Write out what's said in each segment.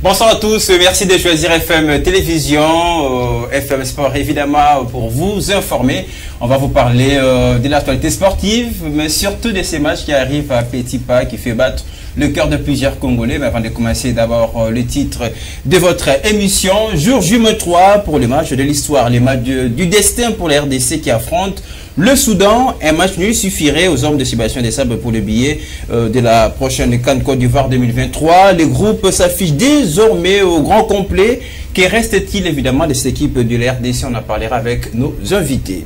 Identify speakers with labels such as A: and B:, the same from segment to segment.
A: Bonsoir à tous, merci de choisir FM Télévision, FM Sport évidemment pour vous informer. On va vous parler de l'actualité sportive, mais surtout de ces matchs qui arrivent à petits pas, qui fait battre le cœur de plusieurs Congolais. Mais avant de commencer, d'abord le titre de votre émission. Jour J-3 pour les matchs de l'histoire, les matchs du destin pour la RDC qui affronte le Soudan. Un match nul suffirait aux hommes de Sébastien Desabre pour le billet de la prochaine CAN Côte d'Ivoire 2023. Les groupes s'affichent désormais au grand complet. Que reste-t-il évidemment de cette équipe de la RDC? On en parlera avec nos invités.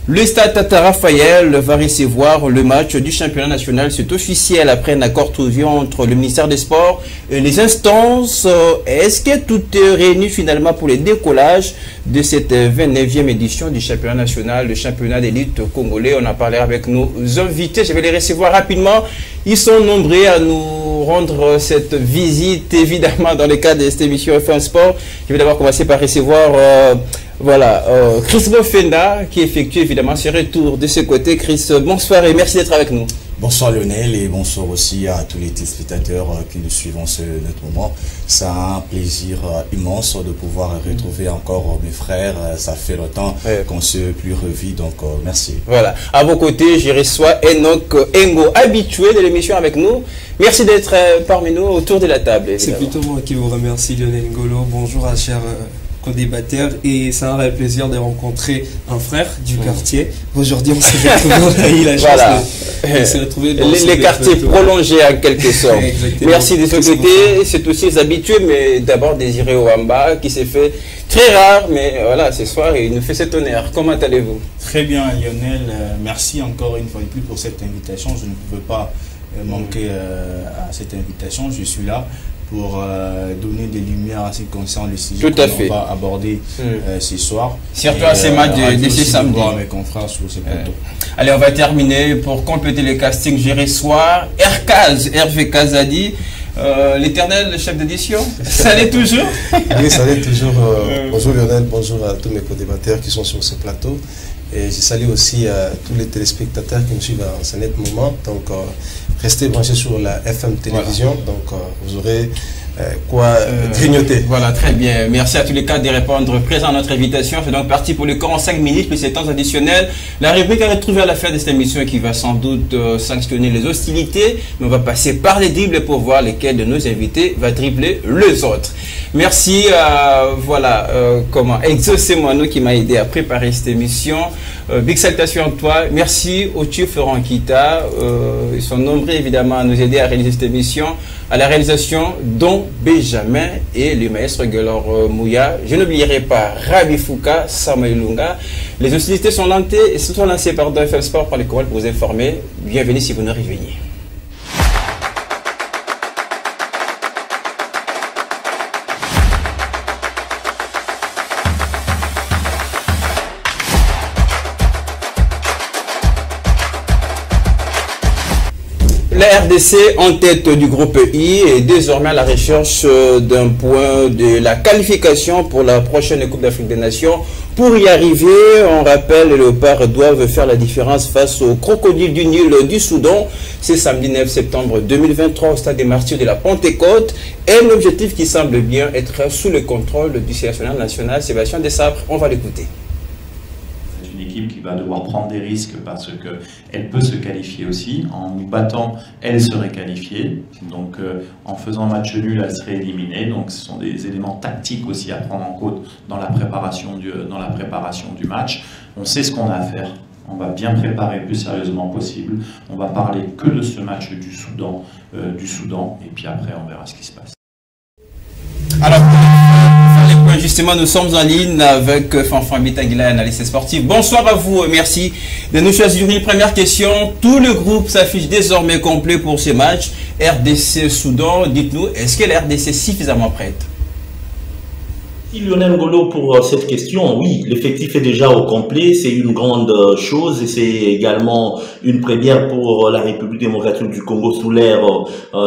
A: Le Stade Tata Raphaël va recevoir le match du championnat national. C'est officiel après un accord trouvé entre le ministère des Sports et les instances. Est-ce que tout est réuni finalement pour le décollage de cette 29e édition du championnat national, le championnat d'élite congolais? On en parlera avec nos invités. Je vais les recevoir rapidement. Ils sont nombreux à nous rendre cette visite, évidemment, dans le cadre de cette émission FM Sport. Je vais d'abord commencer par recevoir... Chris Bofenda qui effectue évidemment ce retour de ce côté. Chris, bonsoir et merci d'être avec nous.
B: Bonsoir Lionel et bonsoir aussi à tous les téléspectateurs qui nous suivent en ce moment. C'est un plaisir immense de pouvoir retrouver encore mes frères. Ça fait longtemps qu'on ne s'est plus revu, donc merci.
A: Voilà, à vos côtés, je reçois Enoch Engo, habitué de l'émission avec nous. Merci d'être parmi nous autour de la table.
C: C'est plutôt moi qui vous remercie, Lionel Ngolo. Bonjour à cher co-débatteur, et c'est un réel plaisir de rencontrer un frère du quartier. Aujourd'hui, on s'est retrouvé, on a eu la chance de se retrouver dans
A: les quartiers prolongés en quelque sorte. Merci de ce côté. C'est aussi les habitués, mais d'abord Désiré Ouamba qui s'est fait très rare, mais voilà, ce soir il nous fait cet honneur. Comment allez-vous?
D: Très bien Lionel, merci encore une fois de plus pour cette invitation. Je ne pouvais pas manquer à cette invitation, je suis là pour donner des lumières à ce qui concerne le sujet qu'on va aborder ce soir.
A: Surtout à ces matchs de ce samedi.
D: Mes confrères sur ce plateau.
A: Allez, on va terminer pour compléter le casting. Je reçois Hervé Kazadi, l'éternel chef d'édition. Salut toujours.
E: Oui, salut toujours. Bonjour Lionel, bonjour à tous mes co-débatteurs qui sont sur ce plateau. Et je salue aussi tous les téléspectateurs qui nous suivent en ce net moment. Donc, restez branchés sur la FM Télévision. Voilà. Donc, vous aurez quoi grignoter.
A: Voilà, très bien. Merci à tous les cas de répondre présent à notre invitation. C'est donc parti pour le 45 minutes, plus ces temps additionnels. La rubrique à retrouver à la fin de cette émission qui va sans doute sanctionner les hostilités. Mais on va passer par les dribbles pour voir lesquels de nos invités va dribbler les autres. Merci Exaucez-moi nous qui m'a aidé à préparer cette émission. Big salutation à toi. Merci au tube Florent Kita. Ils sont nombreux évidemment à nous aider à réaliser cette émission. À la réalisation, dont Benjamin et le maître Gelor Mouya. Je n'oublierai pas Rabi Fouka, Samuel Lunga. Les hostilités sont lancées par FM Sport par les chorales pour vous informer. Bienvenue si vous nous rejoignez. La RDC en tête du groupe I est désormais à la recherche d'un point de la qualification pour la prochaine Coupe d'Afrique des Nations. Pour y arriver, on rappelle, les Léopards doivent faire la différence face aux crocodiles du Nil du Soudan. C'est samedi 9 septembre 2023 au stade des Martyrs de la Pentecôte. Un objectif qui semble bien être sous le contrôle du sélectionneur national Sébastien Desabre. On va l'écouter.
F: Qui va devoir prendre des risques parce qu'elle peut se qualifier aussi. En nous battant, elle serait qualifiée. Donc en faisant match nul, elle serait éliminée. Donc ce sont des éléments tactiques aussi à prendre en compte dans la préparation du match. On sait ce qu'on a à faire. On va bien préparer le plus sérieusement possible. On va parler que de ce match du Soudan. Et puis après, on verra ce qui se passe.
A: Alors, justement, nous sommes en ligne avec Fanfan Bitangila, analyste sportif. Bonsoir à vous, merci de nous choisir. Une première question. Tout le groupe s'affiche désormais complet pour ce match. RDC-Soudan, dites-nous, est-ce que la RDC est suffisamment prête?
G: Lionel Ngolo, pour cette question, oui, l'effectif est déjà au complet, c'est une grande chose et c'est également une première pour la République démocratique du Congo sous l'ère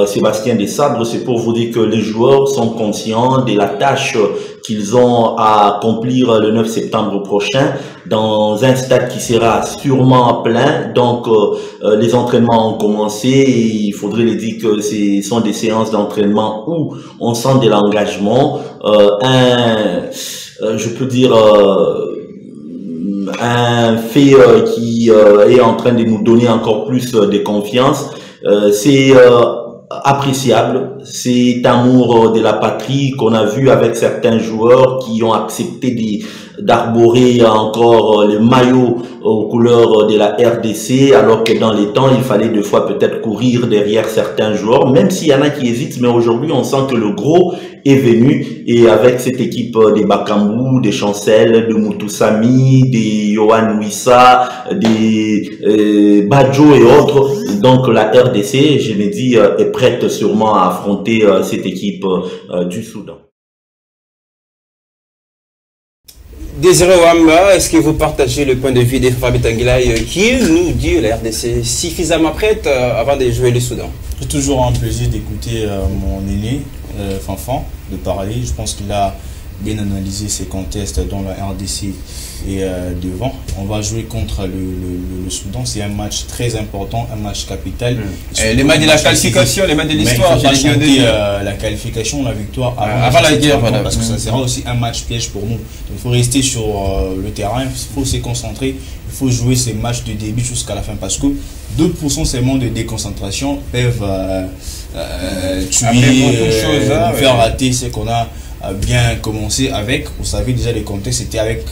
G: Sébastien Desabre. C'est pour vous dire que les joueurs sont conscients de la tâche qu'ils ont à accomplir le 9 septembre prochain dans un stade qui sera sûrement plein. Donc les entraînements ont commencé et il faudrait les dire que ce sont des séances d'entraînement où on sent de l'engagement, je peux dire un fait qui est en train de nous donner encore plus de confiance. C'est appréciable, c'est amour de la patrie qu'on a vu avec certains joueurs qui ont accepté d'arborer encore le maillot aux couleurs de la RDC, alors que dans les temps, il fallait deux fois peut-être courir derrière certains joueurs, même s'il y en a qui hésitent, mais aujourd'hui, on sent que le gros est venu, et avec cette équipe des Bakambu, des Chancel, de Moutoussami, des Yohan Wissa, des Badjo et autres, donc la RDC, je me dis, est prête sûrement à affronter cette équipe du Soudan.
A: Désiré Ouamba, est-ce que vous partagez le point de vue de Fabi Tanguilay qui nous dit la RDC suffisamment prête avant de jouer le Soudan?
D: C'est toujours un plaisir d'écouter mon aîné, Fanfan, de parler. Je pense qu'il a bien analysé ces contests dont la RDC est devant. On va jouer contre le Soudan. C'est un match très important, un match capital.
A: Les matchs de la qualification, les matchs de l'histoire.
D: La qualification, la victoire avant la guerre, voilà. Parce que ça sera aussi un match piège pour nous. Donc, il faut rester sur le terrain, il faut se concentrer, il faut jouer ces matchs de début jusqu'à la fin parce que 2% seulement de déconcentration peuvent tuer, faire rater ce qu'on a bien commencé avec. Vous savez déjà les contextes, c'était avec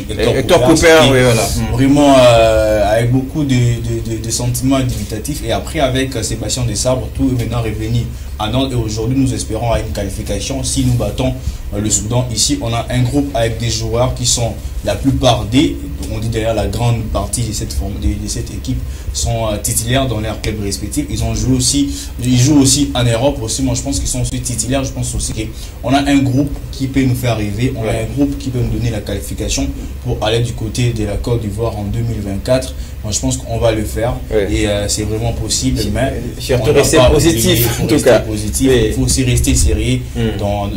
A: Hector Cooper, oui, voilà.
D: Vraiment avec beaucoup de sentiments dubitatifs, et après avec Sébastien Desabre, tout est maintenant revenu en ordre, et aujourd'hui nous espérons à une qualification si nous battons le Soudan. Ici on a un groupe avec des joueurs qui sont la plupart on dit d'ailleurs la grande partie de cette équipe sont titulaires dans leurs clubs respectifs. Ils jouent aussi en Europe aussi. Moi je pense qu'ils sont aussi titulaires. Je pense aussi qu'on a un groupe qui peut nous faire rêver. On a un groupe qui peut nous donner la qualification pour aller du côté de la Côte d'Ivoire en 2024. Moi je pense qu'on va le faire, et c'est vraiment possible. Mais
A: surtout rester positif, en tout cas.
D: Il faut aussi rester sérieux.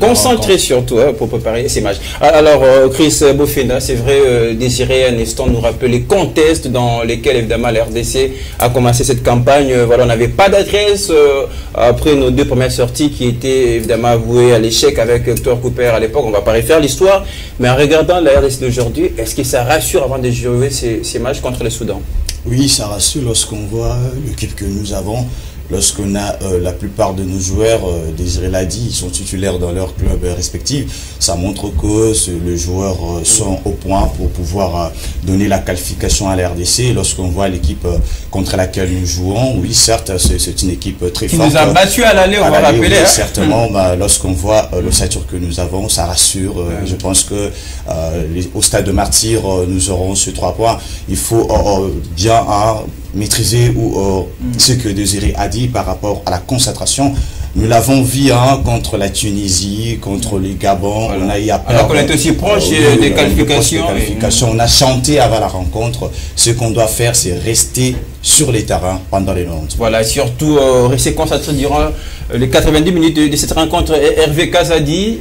A: Concentré surtout pour préparer ces matchs. Alors Chris Bofenda, c'est vrai, Désiré un instant nous rappelle les contextes dans lesquels évidemment la RDC a commencé cette campagne. Voilà, on n'avait pas d'adresse après nos deux premières sorties qui étaient évidemment avouées à l'échec avec Hector Cooper à l'époque. On ne va pas refaire l'histoire, mais en regardant la RDC d'aujourd'hui, est-ce que ça rassure avant de jouer ces matchs contre le Soudan?
B: Oui, ça rassure lorsqu'on voit l'équipe que nous avons. Lorsqu'on a la plupart de nos joueurs, Désiré l'a dit, ils sont titulaires dans leurs clubs respectifs. Ça montre que les joueurs sont au point pour pouvoir donner la qualification à la RDC. Lorsqu'on voit l'équipe contre laquelle nous jouons, oui, certes, c'est une équipe très forte.
A: Qui nous a battus à l'aller, on va rappeler.
B: Oui, certainement, lorsqu'on voit l'ossature que nous avons, ça rassure. Je pense que au stade de Martyr, nous aurons ces 3 points. Il faut bien maîtriser ce que Désiré a dit par rapport à la concentration. Nous l'avons vu contre la Tunisie, contre les Gabon.
A: Voilà. On a eu à alors qu'on est aussi proche des qualifications.
B: On a chanté avant la rencontre. Ce qu'on doit faire, c'est rester sur les terrains pendant les 90.
A: Voilà, surtout rester concentré durant les 90 minutes de cette rencontre. Hervé Kazadi,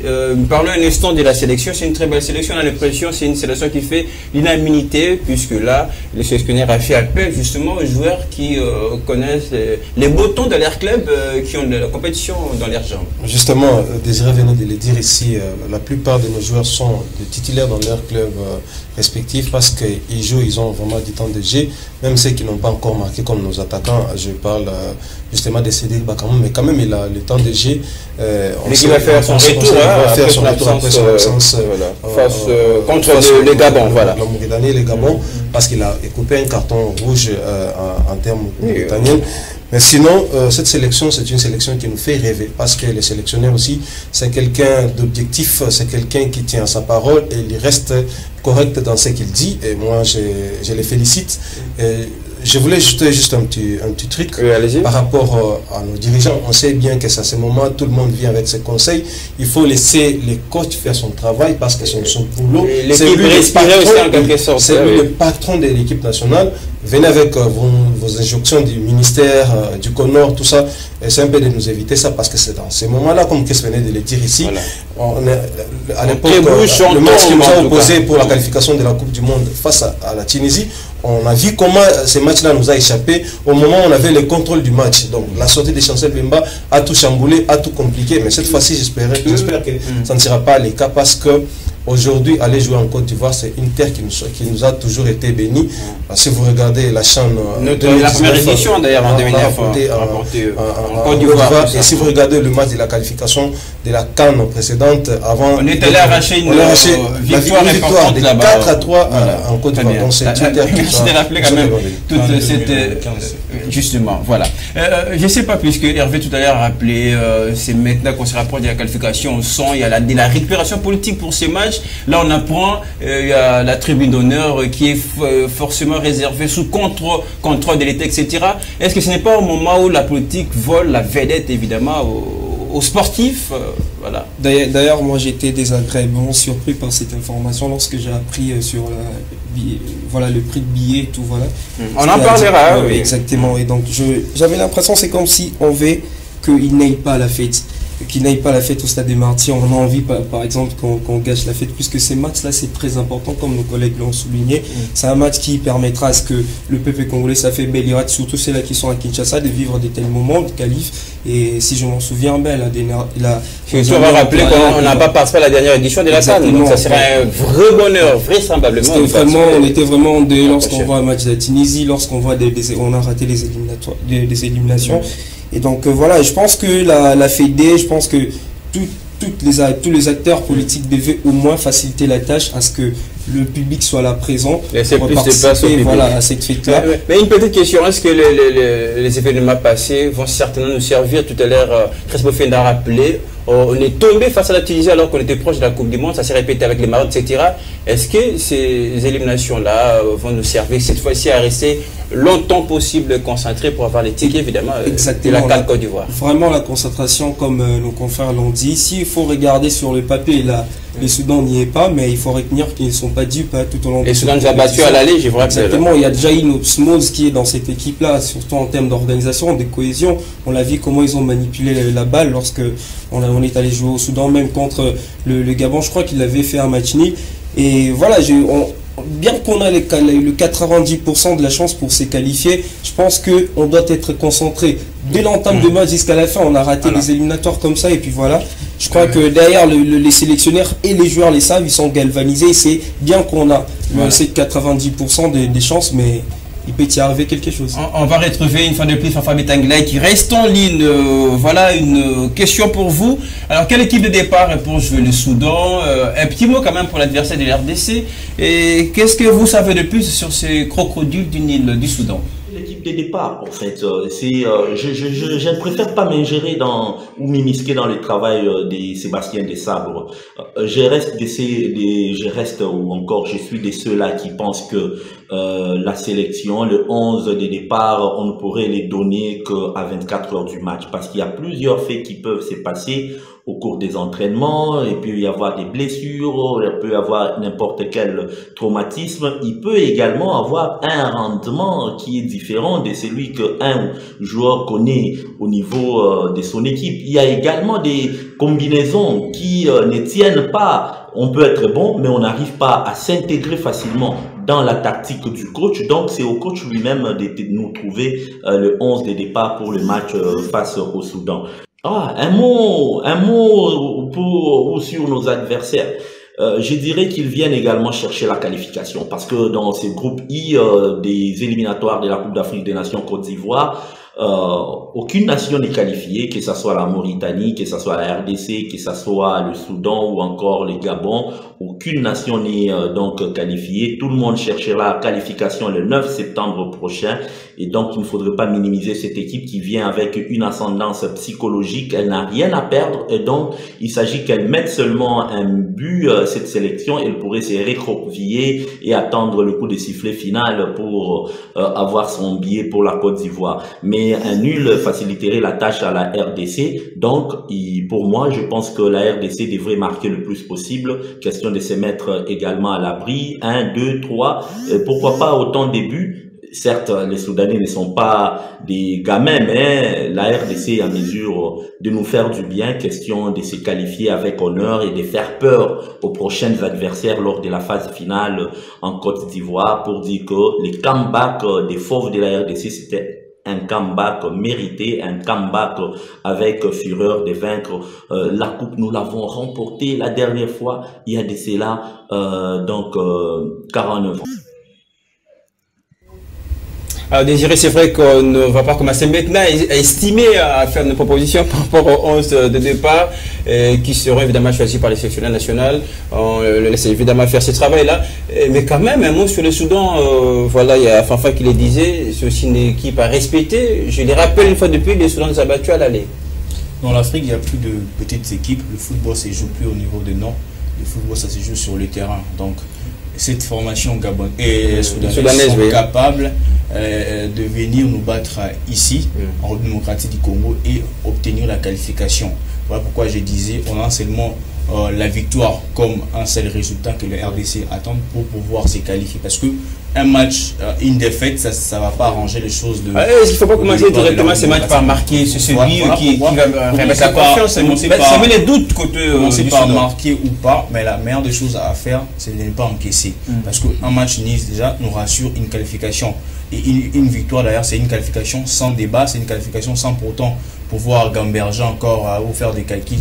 A: parlons un instant de la sélection. C'est une très belle sélection. On a l'impression que c'est une sélection qui fait l'unanimité, puisque là, le sélectionneur a fait appel justement aux joueurs qui connaissent les beaux tons de leur club, qui ont de la compétition dans leurs jambes.
E: Justement, Désiré venait de le dire ici, la plupart de nos joueurs sont des titulaires dans leur club respectifs parce qu'ils jouent, ils ont vraiment du temps de jeu, même ceux qui n'ont pas encore marqué comme nos attaquants. Je parle justement de Cédric Bakamou, mais quand même il a le temps de jeu.
A: Il va faire son retour après son absence contre le Gabon. Voilà.
E: La Mauritanie et le Gabon, parce qu'il a coupé un carton rouge en termes mauritaniens. Mais sinon, cette sélection, c'est une sélection qui nous fait rêver, parce que le sélectionneur aussi, c'est quelqu'un d'objectif, c'est quelqu'un qui tient à sa parole et il reste correct dans ce qu'il dit, et moi je les félicite. Je voulais ajouter juste un petit truc par rapport à nos dirigeants. On sait bien que à ce moment, tout le monde vient avec ses conseils. Il faut laisser les coachs faire son travail parce que c'est son boulot.
A: C'est lui
E: le patron de l'équipe nationale. Venez avec vos injonctions du ministère, du CONOR, tout ça. C'est un peu de nous éviter ça parce que c'est dans ces moments-là, comme Chris venait de le dire ici, à l'époque, le match qui nous a opposé pour la qualification de la Coupe du Monde face à la Tunisie, on a vu comment ce match-là nous a échappé au moment où on avait le contrôle du match. Donc la sortie de Chancel Bemba a tout chamboulé, a tout compliqué. Mais cette fois-ci, j'espère que ça ne sera pas le cas parce que aujourd'hui, aller jouer en Côte d'Ivoire, c'est une terre qui nous a toujours été bénie. Si vous regardez la CHAN,
A: la première édition d'ailleurs en 2009,
E: en Côte d'Ivoire, et si vous regardez le match de la qualification de la CAN précédente, avant,
A: on est allé arracher une victoire
E: de 4-3 en Côte d'Ivoire. Donc c'est une terre qui
A: de rappeler quand même toute cette justement, voilà. Je ne sais pas, puisque Hervé tout à l'heure a rappelé, c'est maintenant qu'on se rapproche de la qualification, on sent il y a de la récupération politique pour ces matchs. Là, on apprend, il y a la tribune d'honneur qui est forcément réservée sous contrôle de l'État, etc. Est-ce que ce n'est pas au moment où la politique vole la vedette, évidemment, aux sportifs, voilà.
C: D'ailleurs, moi j'étais désagréablement surpris par cette information lorsque j'ai appris sur le prix de billets et tout, voilà.
A: On en parlera,
C: oui. Exactement. Et donc j'avais l'impression, c'est comme si on veut qu'il n'aille pas à la fête. Qu'il n'aille pas à la fête au Stade des Martyrs. On a envie, par exemple, qu'on gâche la fête, puisque ces matchs-là, c'est très important, comme nos collègues l'ont souligné. C'est un match qui permettra à ce que le peuple congolais, ça fait belle irate, surtout ceux-là qui sont à Kinshasa, de vivre de tels moments de qualif. Et si je m'en souviens bien,
A: on va rappeler qu'on n'a pas participé à la dernière édition de la CAN, donc ça serait un vrai bonheur, vraisemblablement.
C: On était vraiment en deuil lorsqu'on voit un match de la Tunisie, lorsqu'on voit on a raté les éliminations. Et donc voilà, je pense que la FED, je pense que tous les acteurs politiques devaient au moins faciliter la tâche à ce que le public soit là présent
A: pour participer
C: à cette fête-là.
A: Mais une petite question, est-ce que les événements passés vont certainement nous servir? Tout à l'heure, Crespo Fenda a rappelé, on est tombé face à la Tunisie alors qu'on était proche de la Coupe du Monde, ça s'est répété avec les Maroc, etc. Est-ce que ces éliminations-là vont nous servir cette fois-ci à rester longtemps possible concentrés pour avoir les tickets, évidemment, de la CAN Côte d'Ivoire?
C: Vraiment la concentration, comme nos confrères l'ont dit. Ici, il faut regarder sur le papier, là, le Soudan n'y est pas, mais il faut retenir qu'ils ne sont pas dupes tout au long de
A: le Soudan nous a battu à l'aller, je vous rappelle.
C: Exactement, il y a déjà une Smalls qui est dans cette équipe-là, surtout en termes d'organisation, de cohésion. On l'a vu comment ils ont manipulé la balle lorsque on est allé jouer au Soudan, même contre le Gabon. Je crois qu'il avait fait un match nul. Et voilà, bien qu'on a le 90% de la chance pour se qualifier, je pense qu'on doit être concentré. Dès l'entame de match jusqu'à la fin, on a raté les éliminatoires comme ça, et puis voilà. Je crois que derrière, les sélectionneurs et les joueurs les savent, ils sont galvanisés. C'est bien qu'on a ces 90% des chances, mais il peut y arriver quelque chose.
A: On va retrouver une fois de plus Fafa Betanglay qui reste en ligne. Voilà une question pour vous. Alors, quelle équipe de départ est pour jouer le Soudan? Un petit mot quand même pour l'adversaire de l'RDC. Et qu'est-ce que vous savez de plus sur ces crocodiles du Nil du Soudan?
G: L'équipe de départ, en fait, je ne préfère pas m'ingérer ou m'immisquer dans le travail de Sébastien Desabre. Je suis de ceux-là qui pensent que la sélection, le 11 de départ, on ne pourrait les donner qu'à 24 heures du match, parce qu'il y a plusieurs faits qui peuvent se passer au cours des entraînements. Il peut y avoir des blessures, il peut y avoir n'importe quel traumatisme. Il peut également avoir un rendement qui est différent de celui qu'un joueur connaît au niveau de son équipe. Il y a également des combinaisons qui ne tiennent pas. On peut être bon, mais on n'arrive pas à s'intégrer facilement dans la tactique du coach. Donc, c'est au coach lui-même de nous trouver le 11 de départ pour le match face au Soudan. Un mot sur nos adversaires. Je dirais qu'ils viennent également chercher la qualification, parce que dans ce groupe I des éliminatoires de la Coupe d'Afrique des Nations Côte d'Ivoire, aucune nation n'est qualifiée, que ce soit la Mauritanie, que ce soit la RDC, que ce soit le Soudan ou encore le Gabon. Aucune nation n'est donc qualifiée. Tout le monde cherchera la qualification le 9 septembre prochain. Et donc, il ne faudrait pas minimiser cette équipe qui vient avec une ascendance psychologique. Elle n'a rien à perdre. Et donc, il s'agit qu'elle mette seulement un but, cette sélection. Elle pourrait se recroqueviller et attendre le coup de sifflet final pour avoir son billet pour la Côte d'Ivoire. Mais un nul faciliterait la tâche à la RDC. Donc, pour moi, je pense que la RDC devrait marquer le plus possible. Question de se mettre également à l'abri. 1, 2, 3. Pourquoi pas autant de buts? certes, les Soudanais ne sont pas des gamins, mais la RDC est en mesure de nous faire du bien, question de se qualifier avec honneur et de faire peur aux prochains adversaires lors de la phase finale en Côte d'Ivoire, pour dire que les comebacks des fauves de la RDC, c'était un comeback mérité, un comeback avec fureur de vaincre. La coupe, nous l'avons remportée la dernière fois, il y a de cela 49 ans.
A: Alors Désiré, c'est vrai qu'on ne va pas commencer maintenant à estimer, à faire nos propositions par rapport aux 11 de départ qui seront évidemment choisis par les sélectionneurs nationaux. On le laisse évidemment faire ce travail-là. Mais quand même, un mot sur le Soudan, voilà, il y a Fanfa qui le disait, c'est aussi une équipe à respecter. Je les rappelle une fois de plus, les Soudans nous ont battus à l'aller.
D: Dans l'Afrique, il n'y a plus de petites équipes. Le football ne se joue plus au niveau des noms. Le football, ça se joue sur le terrain. Donc, cette formation Gabon et soudanaise sont capables de venir nous battre ici, en République démocratique du Congo, et obtenir la qualification. Voilà pourquoi je disais, on a seulement la victoire comme un seul résultat que le RDC attend pour pouvoir se qualifier. Parce que un match, une défaite, ça ne va pas arranger les choses.
A: Est-ce qu'il ne faut pas commencer directement ces matchs par marquer? C'est celui qui va remettre la confiance. Ça met les doutes côté.
D: Commencer par marquer ou pas, mais la meilleure des choses à faire, c'est de ne pas encaisser. Parce qu'un match Nice, déjà, nous rassure une qualification. Et une victoire, d'ailleurs, c'est une qualification sans débat, c'est une qualification sans pourtant pouvoir gamberger encore ou faire des calculs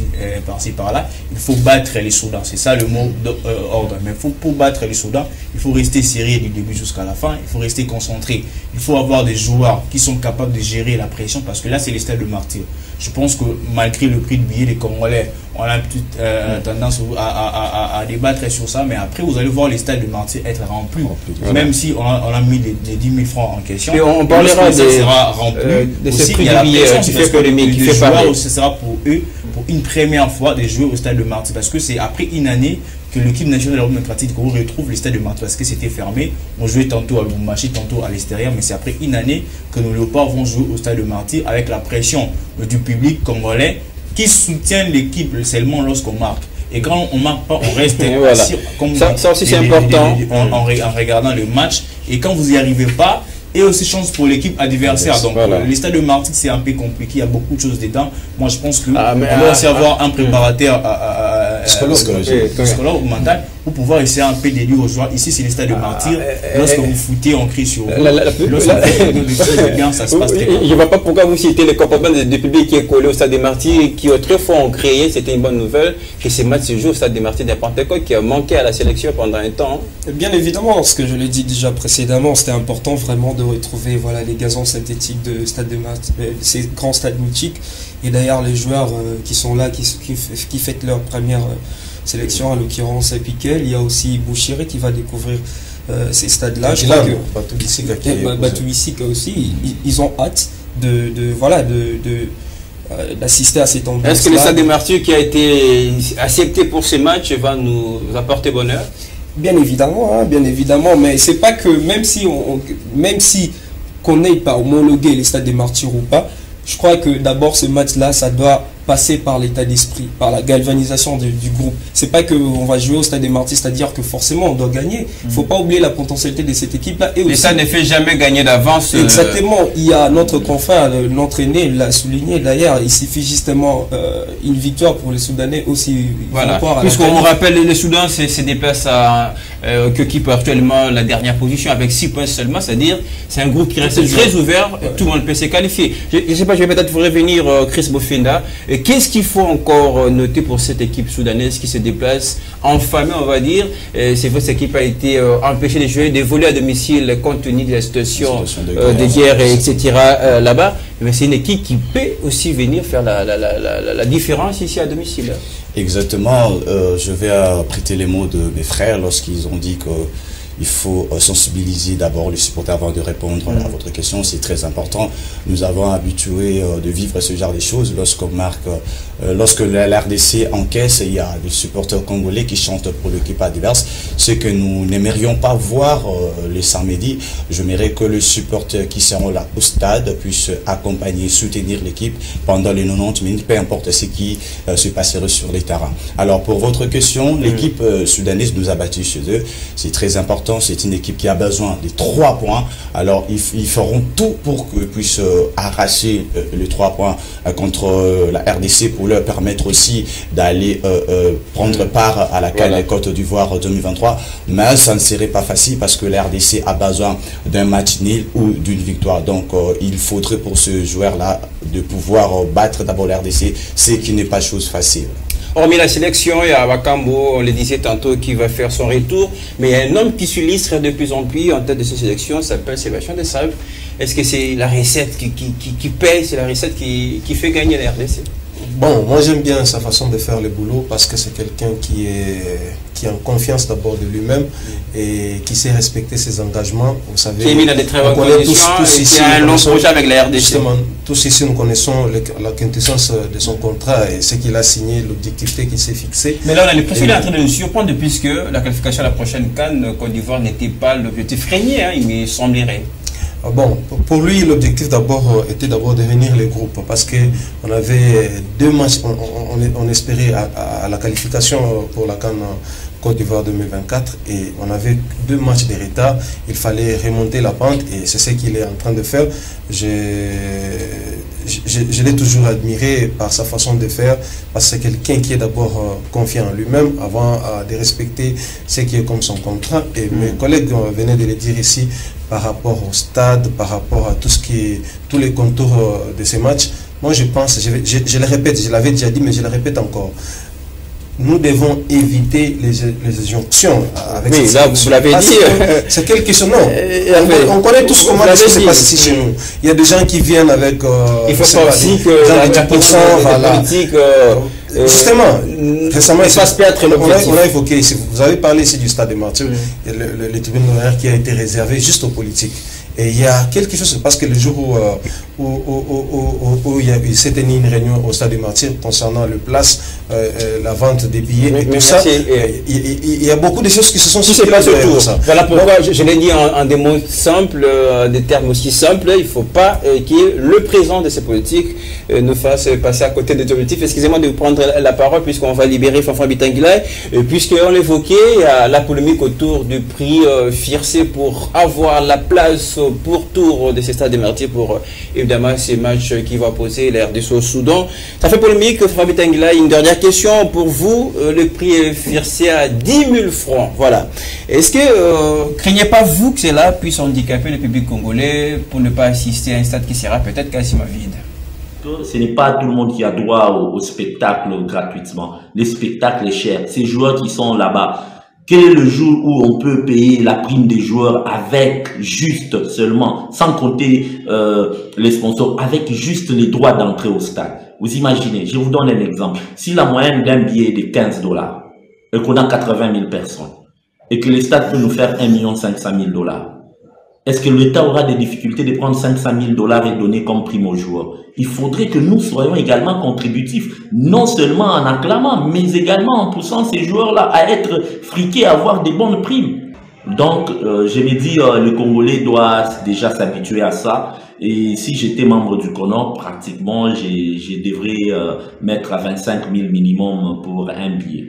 D: par-ci par-là. Il faut battre les Soudans, c'est ça le mot d'ordre. Mais pour battre les Soudans, il faut rester sérieux du début jusqu'à la fin, il faut rester concentré. Il faut avoir des joueurs qui sont capables de gérer la pression, parce que là, c'est les stades de martyr. Je pense que malgré le prix de billet des Congolais, on a une petite tendance à débattre sur ça, mais après, vous allez voir les stades de martyr être remplis. Même si on a mis les 10 000 francs en question.
A: Et on parlera
D: ça sera rempli. Aussi, il y a la pression qui fait polémique. Les joueurs, ce sera pour eux, pour une première fois, de jouer au stade de martyr, parce que c'est après une année que l'équipe nationale de la République démocratique du Congo retrouve le stade de martyr, parce que c'était fermé. On jouait tantôt à Lubumbashi, tantôt à l'extérieur, mais c'est après une année que nos léopards vont jouer au stade de martyr avec la pression du public congolais qui soutient l'équipe seulement lorsqu'on marque. Et quand on ne marque pas, on reste assis, comme
A: ça aussi c'est important
D: en regardant le match. Et quand vous n'y arrivez pas, et aussi chance pour l'équipe adversaire. Donc les stades de martyr, c'est un peu compliqué, il y a beaucoup de choses dedans. Moi je pense qu'on doit aussi avoir un préparateur psychologue ou mental pour pouvoir essayer un peu d'aider aux joueurs. Ici c'est les stades de martyr. Lorsque vous foutez, on crie sur vous. Lorsque vous bien, ça se passe très bien.
A: Je ne vois pas pourquoi vous citez le comportement du public qui est collé au stade de martyr, qui autrefois ont créé, c'était une bonne nouvelle, que ces matchs se jouent au stade de martyr de Pentecôte, qui a manqué à la sélection pendant un temps.
C: Bien évidemment, ce que je l'ai dit déjà précédemment, c'était important vraiment de retrouver les gazons synthétiques de stade de martyr, ces grands stades mythiques. Et d'ailleurs les joueurs qui sont là, qui fêtent leur première sélection, en l'occurrence Piquet, il y a aussi Bouchiré qui va découvrir ces stades-là. Je crois que Batoubissika aussi, ils ont hâte d'assister à cette ambiance.
A: Est-ce que le stade des martyrs qui a été accepté pour ces matchs va nous apporter bonheur?
C: Bien évidemment, mais c'est pas que même si qu'on n'ait pas homologué les stades des martyrs ou pas, je crois que d'abord ce match-là, ça doit passer par l'état d'esprit, par la galvanisation du groupe. C'est pas qu'on va jouer au stade des martyrs, c'est-à-dire que forcément on doit gagner. Il faut pas oublier la potentialité de cette équipe-là.
A: Et ça ne fait jamais gagner d'avance.
C: Exactement. Il y a notre confrère, l'entraîneur l'a souligné d'ailleurs, il suffit justement une victoire pour les Soudanais aussi.
A: Voilà. Puisqu'on rappelle, les Soudans se déplacent à qui occupe actuellement la dernière position avec 6 points seulement, c'est-à-dire c'est un groupe qui reste très ouvert, tout le monde peut se qualifier. Je ne sais pas, je vais peut-être vous revenir Chris Bofenda. Qu'est-ce qu'il faut encore noter pour cette équipe soudanaise qui se déplace en famille, on va dire? C'est vrai que cette équipe a été empêchée de jouer, de voler à domicile compte tenu de la situation de guerre, etc. là-bas. Mais c'est une équipe qui peut aussi venir faire la différence ici à domicile.
B: Exactement. Je vais prêter les mots de mes frères lorsqu'ils ont dit que il faut sensibiliser d'abord les supporters avant de répondre à votre question. C'est très important. Nous avons habitué de vivre ce genre de choses lorsqu'on marque lorsque la RDC encaisse, il y a des supporters congolais qui chantent pour l'équipe adverse. Ce que nous n'aimerions pas voir le samedi, j'aimerais que les supporters qui seront là au stade puissent accompagner, soutenir l'équipe pendant les 90 minutes, peu importe ce qui se passera sur les terrains. Alors pour votre question, l'équipe soudanaise nous a battus chez eux. C'est très important, c'est une équipe qui a besoin de 3 points. Alors ils feront tout pour qu'ils puissent arracher les 3 points contre la RDC pour leur permettre aussi d'aller prendre part à la CAN Côte d'Ivoire 2023. Mais ça ne serait pas facile parce que la RDC a besoin d'un match nul ou d'une victoire. Donc il faudrait pour ce joueur-là de pouvoir battre d'abord la RDC, ce qui n'est pas chose facile.
A: Hormis la sélection, il y a Wakambo, on le disait tantôt, qui va faire son retour. Mais il y a un homme qui s'illustre de plus en plus en tête de cette sélection, s'appelle Sébastien Desailly. Est-ce que c'est la recette qui paye, c'est la recette qui fait gagner la RDC?
E: Bon, moi j'aime bien sa façon de faire le boulot parce que c'est quelqu'un qui a confiance d'abord de lui-même et qui sait respecter ses engagements. Vous savez,
A: qui est mis dans des très bonnes conditions et qui a un long projet avec la RDC.
E: Justement, tous ici nous connaissons la quintessence de son contrat et ce qu'il a signé, l'objectif qu'il s'est fixé.
A: Mais là, on a l'impression qu'il est en train de nous surprendre puisque la qualification à la prochaine CAN Côte d'Ivoire n'était pas l'objectif régné, hein, il me semblerait.
E: Bon, pour lui, l'objectif d'abord était de réunir les groupes parce qu'on avait 2 matchs, on espérait à la qualification pour la CAN Côte d'Ivoire 2024 et on avait 2 matchs de retard. Il fallait remonter la pente et c'est ce qu'il est en train de faire. Je l'ai toujours admiré par sa façon de faire parce que c'est quelqu'un qui est d'abord confiant en lui-même avant de respecter ce qui est comme son contrat. Et mes collègues venaient de le dire ici par rapport au stade, par rapport à tous les contours de ces matchs. Moi je pense, je le répète, je l'avais déjà dit mais je le répète encore. Nous devons éviter les injonctions avec
A: oui, là, vous l'avez dit.
E: C'est quelque chose. Non. On connaît tous comment ça se passe ici chez nous. Il y a des gens qui viennent avec.
A: Il faut pas aussi que la politique.
E: Justement, récemment,
A: on
E: a évoqué ici. Vous avez parlé ici du stade des Martyrs, le tribune d'honneur qui a été réservé juste aux politiques. Et il y a quelque chose, parce que le jour où il s'est tenu une réunion au stade des Martyrs concernant le place, la vente des billets et tout ça, il y a beaucoup de choses qui se sont
A: passées autour. Voilà pourquoi je l'ai dit en des mots simples, des termes aussi simples, il ne faut pas que le président de ces politiques nous fasse passer à côté des objectifs. Excusez-moi de prendre la parole puisqu'on va libérer Fanfan Bitangila, puisqu'on l'évoquait, il y a la polémique autour du prix FIRC pour avoir la place pour tour de ces stades de Martyrs pour évidemment ces matchs qui vont poser la RDC au Soudan. Ça fait polémique, Fanfan Bitangila. Une dernière question pour vous, le prix est fixé à 10 000 francs. Voilà. Est-ce que craignez pas vous que cela puisse handicaper le public congolais pour ne pas assister à un stade qui sera peut-être quasiment vide?
G: Ce n'est pas tout le monde qui a droit au spectacle gratuitement. Les spectacles est cher. Ces joueurs qui sont là-bas, quel est le jour où on peut payer la prime des joueurs avec juste seulement, sans compter les sponsors, avec juste les droits d'entrée au stade? Vous imaginez, je vous donne un exemple. Si la moyenne d'un billet est de 15 $ et qu'on a 80 000 personnes et que le stade peut nous faire 1 500 000 $, est-ce que l'État aura des difficultés de prendre 500 000 $ et donner comme prime aux joueurs? Il faudrait que nous soyons également contributifs, non seulement en acclamant, mais également en poussant ces joueurs-là à être friqués, à avoir des bonnes primes. Donc, je me dis, le Congolais doit déjà s'habituer à ça. Et si j'étais membre du CONOP, pratiquement, je devrais mettre à 25 000 minimum pour un billet.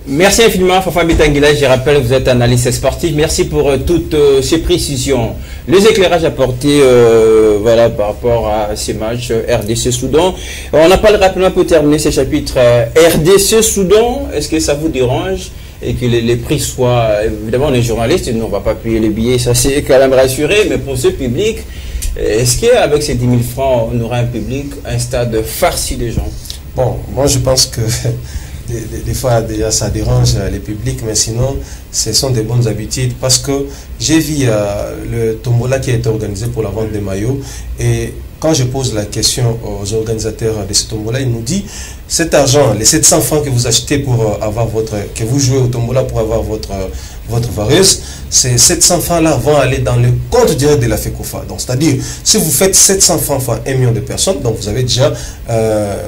A: Merci infiniment, Fanfan Bitangila. Je rappelle que vous êtes analyste sportif. Merci pour toutes ces précisions. Les éclairages apportés voilà, par rapport à ces matchs RDC-Soudan. On en parle rapidement pour terminer ce chapitre RDC-Soudan. Est-ce que ça vous dérange et que les prix soient... Évidemment, on est journaliste, nous on ne va pas payer les billets, ça c'est quand même rassuré. Mais pour ce public, est-ce qu'avec ces 10 000 francs, on aura un public, un stade farci de gens?
E: Bon, moi je pense que... Des fois, déjà, ça dérange les publics, mais sinon, ce sont des bonnes habitudes parce que j'ai vu le tombola qui a été organisé pour la vente des maillots et quand je pose la question aux organisateurs de ce tombola, ils nous disent cet argent, les 700 francs que vous achetez pour avoir que vous jouez au tombola pour avoir votre varieuse, ces 700 francs-là vont aller dans le compte direct de la FECOFA. Donc, c'est-à-dire, si vous faites 700 francs fois 1 million de personnes, donc vous avez déjà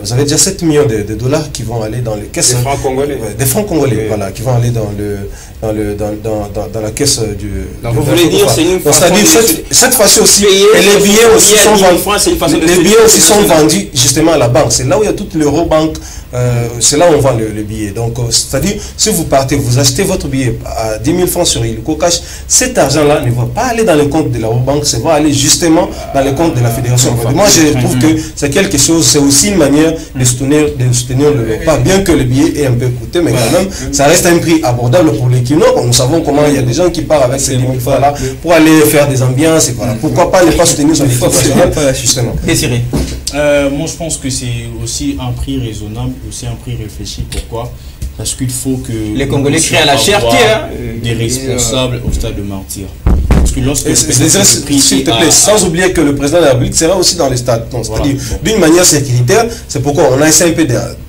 E: 7 millions de dollars qui vont aller dans les caisses.
A: Des francs congolais.
E: Des francs congolais, voilà, qui vont aller dans la caisse du.
A: Donc, vous voulez dire, c'est une façon
E: cette fois-ci aussi, et les billets aussi sont vendus. Les billets aussi sont vendus justement à la banque. C'est là où il y a toute l'Eurobank. C'est là où on vend le billet. Donc, c'est-à-dire, si vous partez, vous achetez votre billet à 10 000 francs sur Illico Cash, cet argent-là ne va pas aller dans le compte de l'Eurobank, ça va aller justement dans le compte de la fédération. Moi, je trouve que c'est quelque chose, c'est aussi une manière de soutenir le pas bien que le billet est un peu coûté, mais quand même, ça reste un prix abordable pour les kinos. Nous savons comment il y a des gens qui partent avec ces 10 000 francs-là pour aller faire des ambiances. Et voilà. Pourquoi pas ne pas soutenir son équipe nationale, justement.
A: Désiré.
D: Moi, je pense que c'est aussi un prix raisonnable, aussi un prix réfléchi. Pourquoi? Parce qu'il faut que
A: les Congolais créent à la cherté
D: des responsables au stade de Martyr. Parce que lorsque
E: s'il te plaît, sans oublier que le président de la République sera aussi dans les stades. C'est-à-dire, d'une manière sécuritaire, c'est pourquoi on a essayé un peu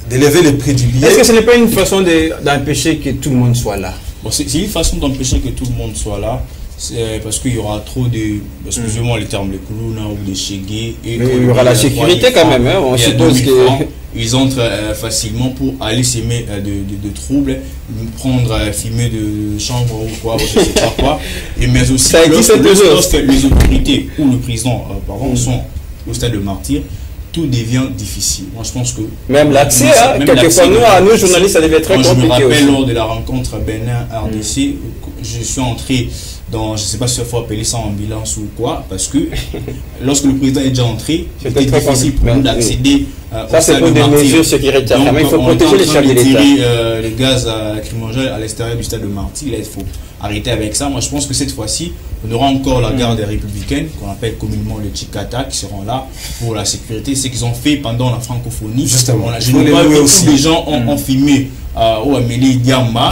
E: d'élever le prix du billet.
A: Est-ce que ce n'est pas une façon d'empêcher que tout le monde soit là?
D: C'est une façon d'empêcher que tout le monde soit là. Parce qu'il y aura trop de, excusez-moi les termes, de Koulouna ou de Chégué.
A: Il y aura la sécurité quand même, hein, on suppose que...
D: Ils entrent facilement pour aller s'aimer de troubles, prendre, filmer de chambre ou quoi, je ne sais pas quoi. Mais aussi, lorsque les autorités ou le président sont au stade de Martyr, tout devient difficile. Moi, je pense que...
A: Même l'accès, quelquefois, nous, journalistes, ça devait être très compliqué.
D: Je me rappelle lors de la rencontre Bénin-RDC, je suis entré dans, je ne sais pas si il faut appeler ça ambulance ou quoi, parce que lorsque le président est déjà entré, c'était difficile pour nous d'accéder
A: ça, c'est pour des mesures sécuritaires.
D: Donc,
A: il faut protéger les chefs de l'État.
D: Les gaz lacrymogènes à l'extérieur du stade de Martyr, il faut arrêter avec ça. Moi, je pense que cette fois-ci, on aura encore la garde républicaine, qu'on appelle communément le Tchikata, qui seront là pour la sécurité. C'est ce qu'ils ont fait pendant la francophonie.
E: Justement.
D: Je n'ai pas vu tous les gens ont filmé au Amélie Diamba.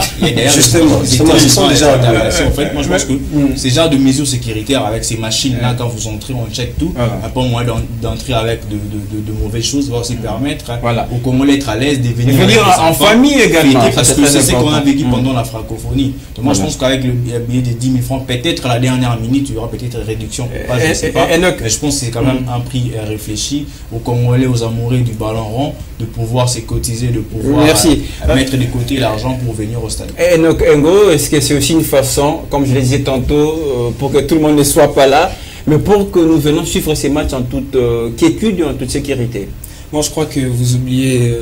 E: Justement, ce sont déjà
D: en fait, moi je pense que ces genres de mesures sécuritaires avec ces machines-là, quand vous entrez, on check tout. Pas moins d'entrer avec de mauvaises choses, va aussi permettre aux Congolais d'être à l'aise, de venir
A: en famille également.
D: Parce que c'est ce qu'on a vécu pendant la francophonie. Donc moi je pense qu'avec le billet de 10 000 francs, peut-être à la dernière minute, il y aura peut-être une réduction. Je ne sais pas. Mais je pense que c'est quand même un prix réfléchi aux Congolais, aux amoureux du ballon rond, de pouvoir se cotiser, de pouvoir mettre de côté l'argent pour venir au stade.
A: Et donc, Ngo, est-ce que c'est aussi une façon, comme je le disais tantôt, pour que tout le monde ne soit pas là, mais pour que nous venons suivre ces matchs en toute quiétude et en toute sécurité?
C: Moi, je crois que vous oubliez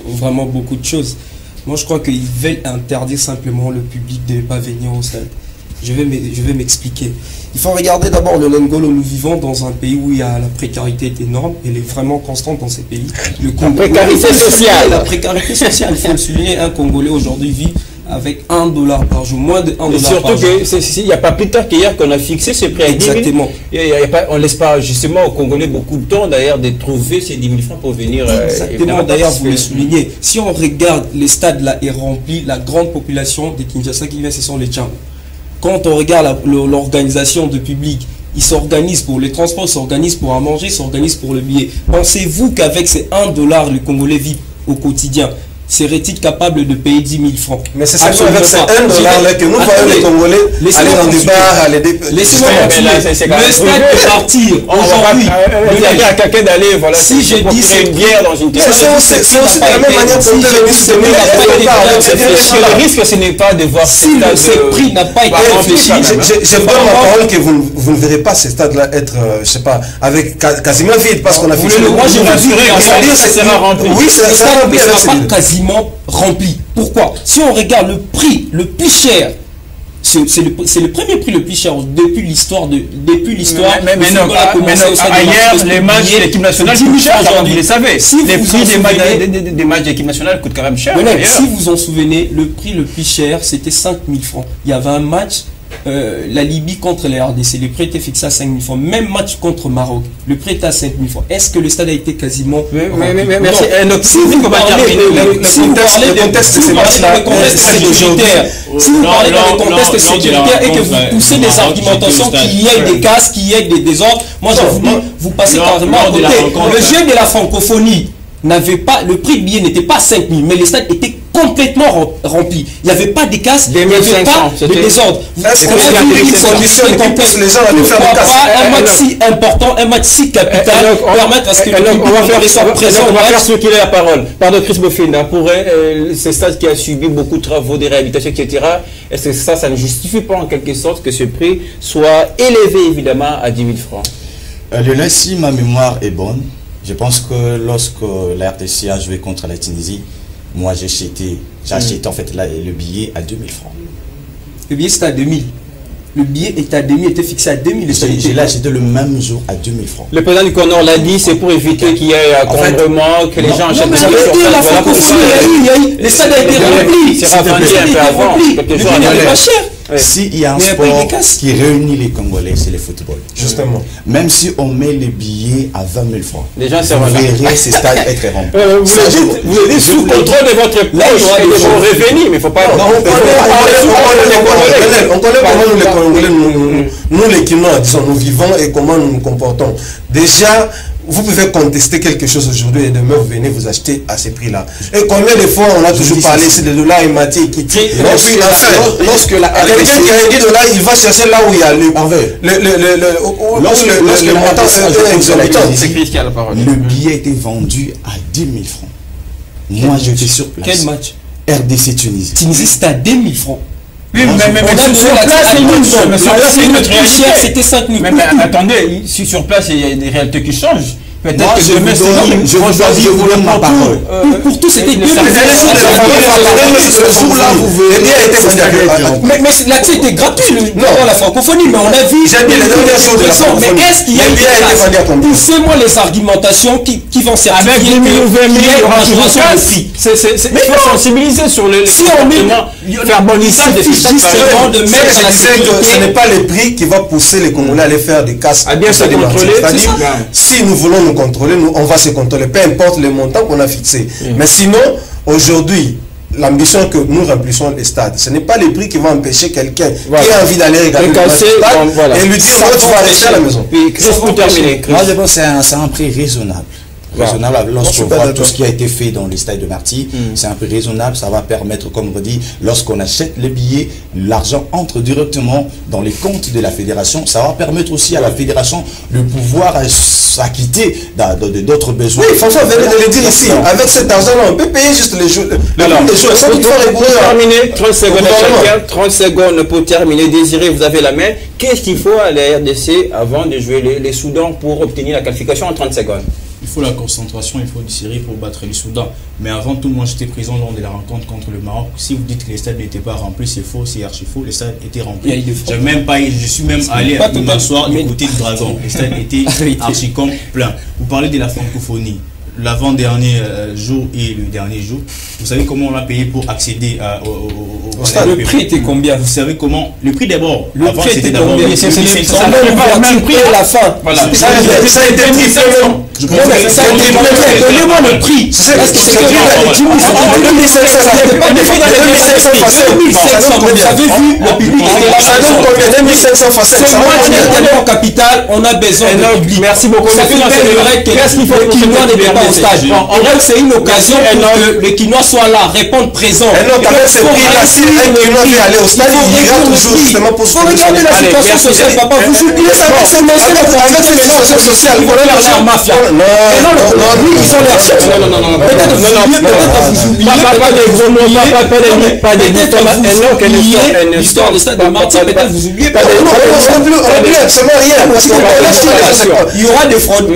C: vraiment beaucoup de choses. Moi, je crois qu'ils veulent interdire simplement le public de ne pas venir au stade. Je vais m'expliquer. Il faut regarder d'abord le Ngolo. Nous vivons dans un pays où il y a la précarité est énorme. Elle est vraiment constante dans ces pays.
A: La précarité sociale.
C: La précarité sociale, il faut le souligner. Un Congolais aujourd'hui vit avec $1 par jour, moins de $1 par jour.
A: Surtout qu'il n'y a pas plus tard qu'hier qu'on a fixé ce prix à 10 000.
C: Exactement.
A: On ne laisse pas justement aux Congolais beaucoup de temps d'ailleurs de trouver ces 10 000 francs pour venir.
C: Exactement, d'ailleurs vous le soulignez. Si on regarde les stades là est rempli, la grande population de Kinshasa qui vient, ce sont les Tchams. Quand on regarde l'organisation de public, ils s'organisent pour les transports, ils s'organisent pour à manger, ils s'organisent pour le billet. Pensez-vous qu'avec ces $1, le Congolais vit au quotidien? Serait-il capable de payer 10 000 francs?
E: Mais c'est ça avec ces $1 là que nous voyons les Congolais aller dans des bars, aller des...
C: Laissez-moi continuer. Le stade de Martyr, aujourd'hui,
A: il y a quelqu'un d'aller, voilà,
C: si je dis c'est
A: une bière dans une terre.
E: C'est aussi de la même manière que
A: le risque, ce n'est pas de voir
C: si ce prix n'a pas été réfléchi.
E: Je donne ma parole que vous ne verrez pas ces stades-là être, je sais pas, avec quasiment vide parce qu'on a fixé.
C: Moi, je rassurer,
A: ça sera rempli.
E: Oui, ça sera rempli.
C: Quasiment rempli. Pourquoi? Si on regarde le prix le plus cher, c'est le premier prix le plus cher depuis l'histoire.
A: Mais non, ailleurs, les matchs de l'équipe nationale coûtent cher, vous le savez. Les prix des matchs de l'équipe nationale coûtent quand même cher.
C: Si vous en souvenez, le prix le plus cher, c'était 5 000 francs. Il y avait un match la Libye contre les RDC, le prix était fixé à 5 000 francs. Même match contre Maroc, le prix était à 5 000 francs. Est-ce que le stade a été quasiment...
A: Merci. Si vous parlez
C: de contexte sécuritaire, si vous parlez dans le contexte sécuritaire et que vous poussez des argumentations qu'il y ait des casses, qu'il y ait des désordres, moi je vous dis, vous passez carrément à côté. Le jeu de la francophonie n'avait pas, le prix de billet n'était pas 5 000, mais les stades étaient complètement remplis. Il n'y avait pas des casses, il n'y avait pas de désordre.
E: Est-ce qu'on a vu une condition qui pousse les gens à nous faire des casses?
C: Un match si important, un match si capital, permettre à ce que
A: on va faire circuler la parole. Pardon, Chris Bofina, pour ce stade qui a subi beaucoup de travaux, des réhabilitations, etc., est-ce que ça ne justifie pas en quelque sorte que ce prix soit élevé évidemment à 10 000 francs?
B: Lionel, si ma mémoire est bonne, je pense que lorsque la RDC a joué contre la Tunisie, moi j'ai acheté en fait le billet à 2 000 francs.
C: Le billet c'était à 2 000. Le billet était à 2 000, était fixé à 2 000.
B: J'ai acheté le même jour à 2 000 francs.
A: Le président du Conor l'a dit, c'est pour éviter qu'il y ait un encombrement, que les gens achètent des billets sur place.
C: La francophonie, les stades a été remplis.
A: C'est revendu un peu avant.
C: Le billet n'était pas cher.
B: S'il y a un sport qui réunit les Congolais, c'est le football.
E: Justement.
B: Même si on met les billets à 20 000 francs,
A: les gens
B: vous verrez ces stades être remplis.
A: Vous êtes sous contrôle de votre poche et de vos revenus, mais il ne faut pas...
E: On connaît comment nous les Congolais, nous les Kinois, disons, nous vivons et comment nous nous comportons. Déjà, vous pouvez contester quelque chose aujourd'hui et demain vous venez vous acheter à ces prix-là. Et combien de fois on a toujours parlé ici de dollars et matières qui tirent. Lorsque la quelqu'un qui a dit dollars, il va chercher là où il y a le montant exorbitant.
B: Le billet était vendu à 10 000 francs. Moi j'étais sur place.
C: Quel match?
B: RDC Tunisie.
C: Tunisie c'était à 2 000 francs.
A: Oui, mais sur place,
C: c'était 5 000.
A: Mais attendez, si sur place, il y a des réalités qui changent. Peut-être que demain,
B: je vous donne ma parole.
C: Pour tous, c'était 2 000. Mais l'accès était gratuit dans la francophonie, mais on a vu. Mais est-ce qu'il y a eu poussez-moi les argumentations qui vont certifier
A: avec 10 000 ou 20 000, il y aura un prix. Il faut sensibiliser sur le faire bon lissage des fiches
E: de mettre la sécurité. Ce n'est pas le prix qui va pousser les Congolais à aller faire des casses.
A: À bien se contrôler.
E: C'est-à-dire, si nous voulons nous contrôler, on va se contrôler, peu importe le montant qu'on a fixé. Mais sinon, aujourd'hui, l'ambition que nous remplissons les stades, ce n'est pas les prix qui vont empêcher quelqu'un qui a envie d'aller regarder le stade et lui dire non, tu vas rester à la maison.
B: Moi, je pense que c'est un prix raisonnable. Lorsqu'on voit tout ce qui a été fait dans les stades de Marty, c'est un peu raisonnable, ça va permettre, comme on dit, lorsqu'on achète les billets, l'argent entre directement dans les comptes de la fédération, ça va permettre aussi à la fédération de pouvoir s'acquitter d'autres besoins.
E: Oui, François venait de le dire ici, avec cet argent-là, on peut payer juste les jours.
A: Pour terminer, 30 secondes à chacun, 30 secondes pour terminer. Désiré, vous avez la main. Qu'est-ce qu'il faut à la RDC avant de jouer les Soudans pour obtenir la qualification en 30 secondes?
D: Il faut la concentration, il faut du sérieux pour battre les Soudan. Mais avant tout, moi j'étais présent lors de la rencontre contre le Maroc. Si vous dites que les stades n'étaient pas remplis, c'est faux, c'est archi faux. Les stades étaient remplis. Je suis même allé m'asseoir du côté du Dragon. Les stades étaient archi pleins. Vous parlez de la francophonie. L'avant-dernier jour et le dernier jour, vous savez comment on a payé pour accéder au
C: stade? Le prix était combien?
D: Vous savez comment? Le prix d'abord.
C: Le prix était combien? C'est le même prix à la fin.
E: Voilà. Ça a été triplé.
C: Donnez-moi le prix. C'est parce que c'est 2500. Vous avez vu, le public était là.
E: Ça donne combien? 2500 facettes.
C: C'est moi qui ai tellement capital, on a besoin de public.
A: Merci beaucoup.
C: Ça fait qu'est-ce qu'il faut que le Quinois n'était pas au stade. En vrai, c'est une occasion pour que le Quinois soit là, répondre présent.
E: Et non, avec ce prix-là, si un Quinois veut aller au stade, il ira toujours justement pour se
C: regarder la situation sociale, papa. Vous oubliez ça, c'est avec cette situation sociale. Vous voulez l'argent mafia. Non, ils sont les archives. Non. Peut-être vous oubliez. Pas des gros mots, pas des mots. L'histoire du stade de Marty, peut-être vous oubliez. Il y aura des fraudes.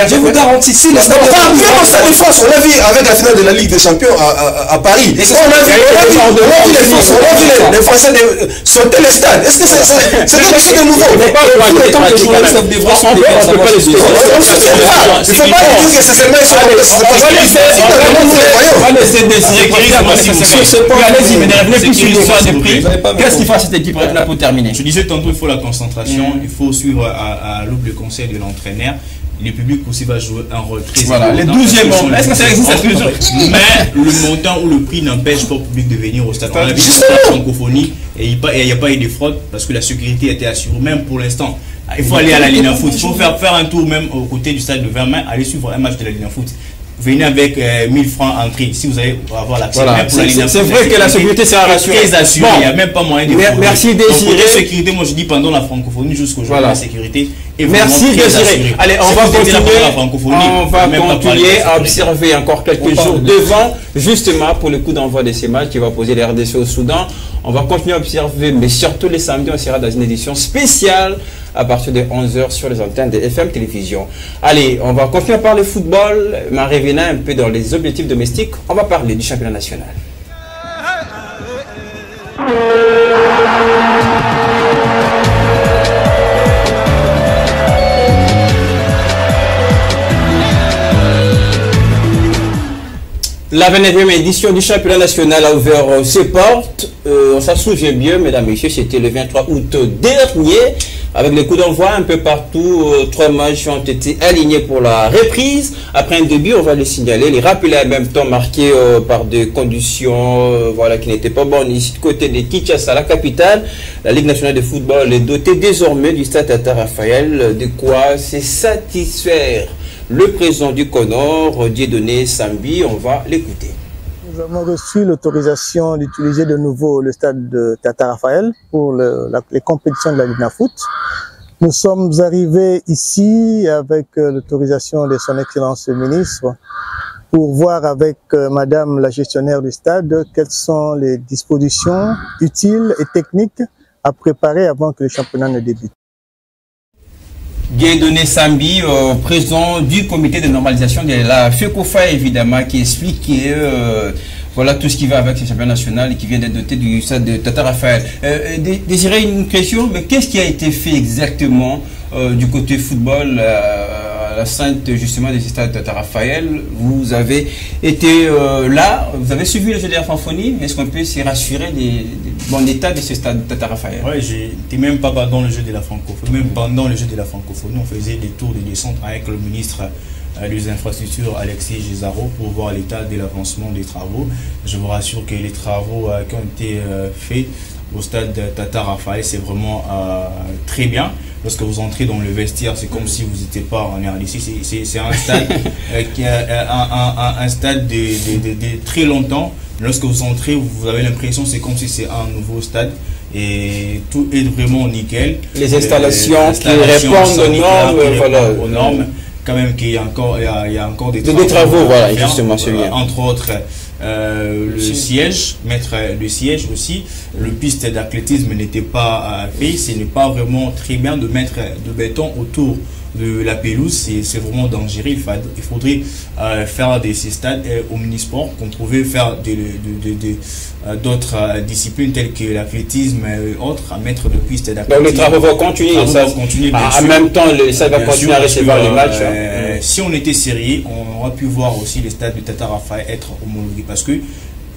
C: je vous garantis, si le stade
E: de France, on l'a vu avec la finale de la Ligue des Champions à Paris. On a vu les Français sauter les stades. Est-ce que c'est quelque chose de nouveau?
A: Il ne faut pas dire que c'est seulement qu'est-ce qu'il faut à cette équipe là pour terminer?
D: Je disais tantôt, il faut la concentration, il faut suivre à l'aube le conseil de l'entraîneur. Le public aussi va jouer un rôle très important.
A: Les 12e mots, est-ce que ça existe toujours?
D: Mais le montant ou le prix n'empêche pas le public de venir au stade. On a vu la francophonie et il n'y a pas eu de fraude parce que la sécurité était assurée, même pour l'instant. Il faut aller à la ligne foot. Il faut faire un tour même aux côtés du stade de Vermain, aller suivre un match de la ligne foot. Venez avec 1000 francs entrée si vous allez avoir l'accès.
A: Voilà. C'est vrai que la sécurité sera rassurée.
D: Très assurée. Il n'y a même pas moyen de.
A: Merci Désiré.
D: La sécurité, moi je dis pendant la francophonie jusqu'au jour de la sécurité.
A: Merci Désiré. Allez, on va continuer à observer encore quelques jours devant, justement pour le coup d'envoi de ces matchs qui va poser les RDC au Soudan. On va continuer à observer, mais surtout les samedis, on sera dans une édition spéciale à partir de 11h sur les antennes de FM Télévision. Allez, on va continuer à parler football, mais en revenant un peu dans les objectifs domestiques, on va parler du championnat national. La 29e édition du championnat national a ouvert ses portes. On s'en souvient bien, mesdames et messieurs, c'était le 23 août dernier. Avec les coups d'envoi un peu partout, 3 matchs ont été alignés pour la reprise. Après un début, on va le signaler, les rappeler en même temps marqués par des conditions qui n'étaient pas bonnes ici du côté de Kinshasa, la capitale. La Ligue nationale de football est dotée désormais du stade Tata Raphaël, de quoi se satisfaire. Le président du CONOR, Dieudonné Sambi, on va l'écouter.
H: Nous avons reçu l'autorisation d'utiliser de nouveau le stade de Tata Raphaël pour les compétitions de la Ligue Foot. Nous sommes arrivés ici avec l'autorisation de son Excellence le ministre pour voir avec Madame la gestionnaire du stade quelles sont les dispositions utiles et techniques à préparer avant que le championnat ne débute.
A: Dieudonné Sambi, président du comité de normalisation de la FECOFA, évidemment, qui explique voilà tout ce qui va avec ce championnat national et qui vient d'être doté du stade de Tata Raphaël. Désiré, une question, mais qu'est-ce qui a été fait exactement du côté football à la sainte justement des stades de Tata Raphaël? Vous avez été là, vous avez suivi le jeu de la francophonie. Est-ce qu'on peut se rassurer du bon état de ce stade de Tata Raphaël?
D: Oui, j'étais même pas dans le jeu de la francophonie. Même pendant le jeu de la francophonie, on faisait des tours de descente avec le ministre des infrastructures, Alexis Gisaro, pour voir l'état de l'avancement des travaux. Je vous rassure que les travaux qui ont été faits au stade de Tata Raphaël, c'est vraiment très bien. Lorsque vous entrez dans le vestiaire, c'est comme si vous n'étiez pas en RDC. C'est un stade qui a un stade de très longtemps. Lorsque vous entrez, vous avez l'impression c'est comme si c'est un nouveau stade. Et tout est vraiment nickel.
A: Les installations qui répondent aux normes.
D: Quand même qu'il y a encore des
A: travaux, voilà, justement,
D: entre autres le siège, mettre le siège aussi. Le piste d'athlétisme n'était pas fait. Ce n'est pas vraiment très bien de mettre de béton autour de la pelouse, c'est vraiment dangereux. Il faudrait faire ces stades omnisports qu'on pouvait faire d'autres disciplines telles que l'athlétisme et autres, à mettre de pistes d'athlétisme.
A: Donc les travaux vont continuer. En même temps, ça va continuer à recevoir les matchs.
D: Si on était sérieux, on aurait pu voir aussi les stades de Tata Raphaël être homologués parce que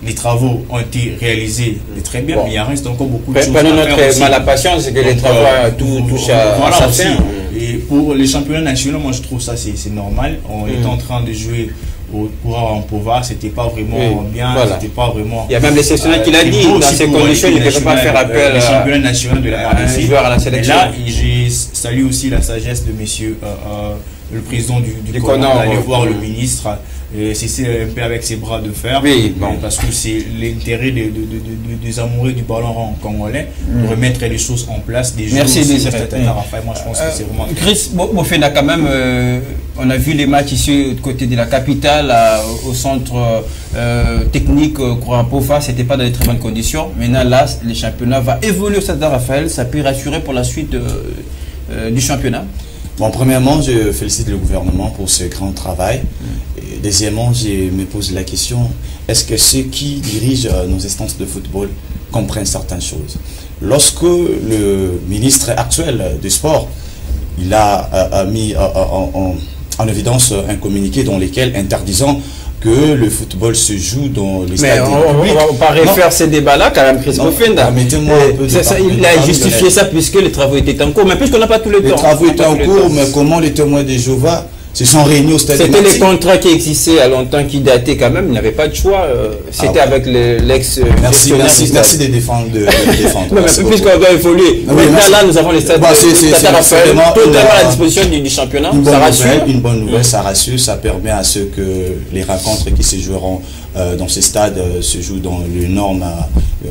D: les travaux ont été réalisés très bien, mais il reste encore beaucoup de choses à faire.
A: Notre mal à patience, c'est que les travaux touchent à sa fin.
D: Et pour les championnats nationaux, moi je trouve ça c'est normal. On est en train de jouer au courant en Pova, c'était pas vraiment bien, c'était pas vraiment.
A: Il y a même les sectionnaires qui l'a dit, dans ces conditions, il ne peut pas faire appel
D: les championnats nationaux de la RDC.
A: Joueur à la sélection.
D: Et là, j'ai salué aussi la sagesse de monsieur le président du CONOR d'aller voir le ministre. C'est un peu avec ses bras de fer, parce que c'est l'intérêt des amoureux du ballon rond congolais de remettre les choses en place.
A: Merci Désiré.
D: Moi je pense que c'est vraiment
A: Chris Bofena, quand même, on a vu les matchs ici du côté de la capitale, au centre technique Courant-Pova, c'était pas dans de très bonnes conditions. Maintenant là, le championnat va évoluer au stade de Raphaël, ça peut rassurer pour la suite du championnat.
B: Bon, premièrement, je félicite le gouvernement pour ce grand travail. Et deuxièmement, je me pose la question, est-ce que ceux qui dirigent nos instances de football comprennent certaines choses? Lorsque le ministre actuel du sport, il a mis en évidence un communiqué dans lequel interdisant que le football se joue dans les stades publics.
A: On va pas refaire ces débats-là quand même, Chris Bofenda. Il a justifié ça puisque les travaux étaient en cours, mais puisqu'on n'a pas tout le temps.
B: Les travaux étaient en cours, mais comment les témoins de Jéhovah se sont réunis au stade?
A: C'était les contrats qui existaient à longtemps, qui dataient quand même, ils n'avaient pas de choix. C'était avec l'ex...
B: Merci de défendre.
A: Puisqu'on doit évoluer. Maintenant, là, nous avons les stades totalement à la disposition du championnat. Ça rassure.
B: Une bonne nouvelle, ça rassure, ça permet à ceux que les rencontres qui se joueront dans ces stades se jouent dans les normes,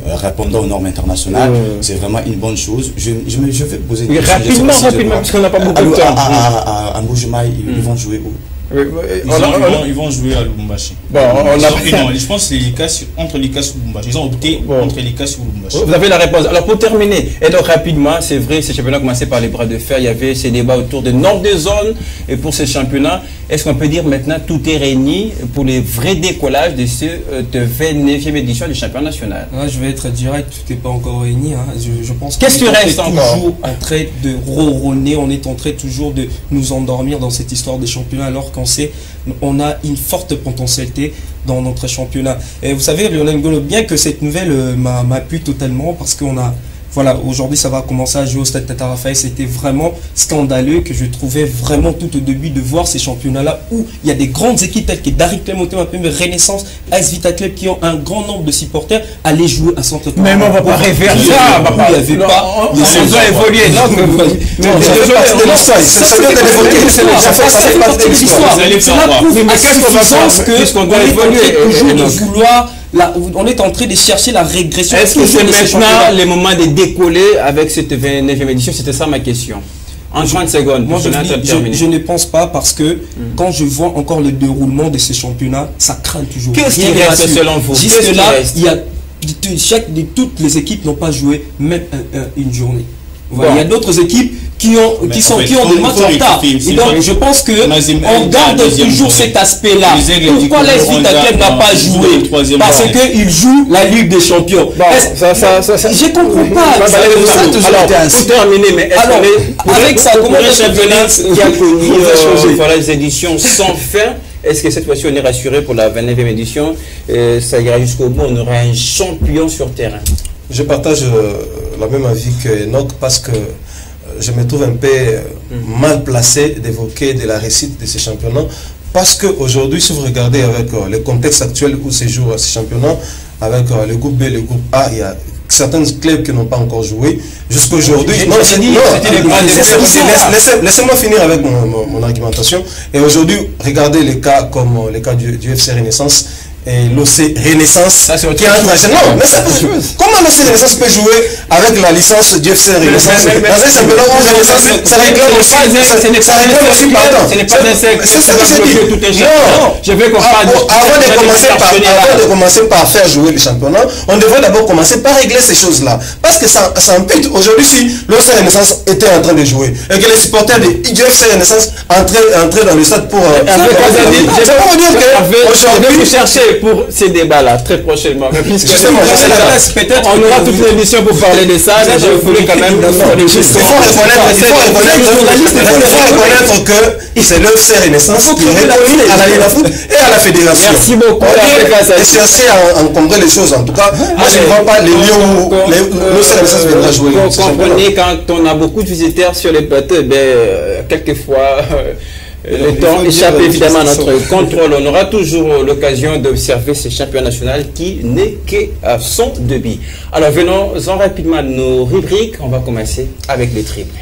B: répondant aux normes internationales. C'est vraiment une bonne chose. Je vais poser une question.
A: Rapidement, parce qu'on n'a pas beaucoup de temps.
B: À Mbuji-Mayi, ils vont jouer où?
D: Ils vont jouer à Lubumbashi.
A: Bon,
D: je pense que c'est entre les cas et Lubumbashi. Ils ont opté entre les cas et Lubumbashi.
A: Vous avez la réponse. Alors pour terminer, et donc rapidement, c'est vrai, ces championnats ont commencé par les bras de fer. Il y avait ces débats autour de nombre de zones. Et pour ces championnats, est-ce qu'on peut dire maintenant tout est réuni pour les vrais décollages de ce de 29e édition du championnat national?
C: Je vais être direct, tout n'est pas encore réuni. Je pense
A: qu'est-ce qui reste encore?
C: Toujours en train de ronronner, on est en train toujours de nous endormir dans cette histoire des championnats alors qu'on sait on a une forte potentialité dans notre championnat. Et vous savez, Lionel Ngolo, bien que cette nouvelle m'appuie totalement parce qu'on a... Voilà, aujourd'hui ça va commencer à jouer au stade Tata Raphaël. C'était vraiment scandaleux que je trouvais vraiment tout au début de voir ces championnats-là où il y a des grandes équipes telles que Darik Clémenté, Renaissance, AS Vita Club qui ont un grand nombre de supporters aller jouer à Centre.
A: Mais on va pas refaire ça.
C: Il n'y avait pas.
A: On doit évoluer.
C: Cela prouve à quelle suffisance qu'on doit évoluer toujours de vouloir. Là, on est en train de chercher la régression.
A: Est-ce que c'est maintenant le moment de décoller avec cette 29e édition? C'était ça ma question. En 30 secondes.
C: Moi, je ne pense pas parce que quand je vois encore le déroulement de ces championnats, ça craint toujours.
A: Qu'est-ce qui reste selon vous?
C: Jusque-là, il y a toutes les équipes n'ont pas joué même une journée. Voilà. Il y a d'autres équipes qui ont des matchs en retard. Et donc, je pense qu'on garde toujours cet aspect-là. Pourquoi l'AS Vita Club n'a pas joué? Parce qu'il joue la Ligue des Champions. Je ne comprends pas.
A: Alors, pour terminer, mais
C: avec ça, comment
A: le championnat qui a connu les éditions sans fin, est-ce que cette fois-ci on est rassuré pour la 29e édition? Ça ira jusqu'au bout, on aura un champion sur terrain.
E: Je partage la même avis que Enoch parce que je me trouve un peu mal placé d'évoquer de la réussite de ces championnats parce qu'aujourd'hui, si vous regardez avec le contexte actuel où se jouent ces championnats, avec le groupe B, le groupe A, il y a certains clubs qui n'ont pas encore joué. Jusqu'aujourd'hui, laissez-moi finir avec mon argumentation. Et aujourd'hui, regardez les cas comme le cas du FC Renaissance. Et l'OC Renaissance qui est en train. Non, mais comment l'OC Renaissance peut jouer avec la licence du FC Renaissance dans un championnat où Renaissance, ça réclame aussi pardon.
A: Ce n'est pas un secteur.
E: C'est ce que je dis. Non,
A: je veux qu'on parle
E: avant de commencer par faire jouer le championnat, on devrait d'abord commencer par régler ces choses-là. Parce que ça impute. Aujourd'hui, si l'OC Renaissance était en train de jouer et que les supporters du FC Renaissance entraient dans le stade pour...
A: Je vais vous dire que vous cherchez pour ces débats-là très prochainement.
E: Justement,
A: on aura toute l'émission pour parler de ça. Je voulais quand même.
E: Il faut reconnaître que c'est le FC Renaissance qui est reconnu à la Ligue de foot et à la fédération.
A: Merci beaucoup.
E: Et chercher à encombrer les choses. En tout cas, moi je ne vois pas les lieux où le FC Renaissance viendra jouer.
A: Vous comprenez, quand on a beaucoup de visiteurs sur les plateaux, quelquefois. Le temps échappe évidemment à notre contrôle. On aura toujours l'occasion d'observer ce championnat national qui n'est qu'à son débit. Alors venons-en rapidement à nos rubriques. On va commencer avec les triples.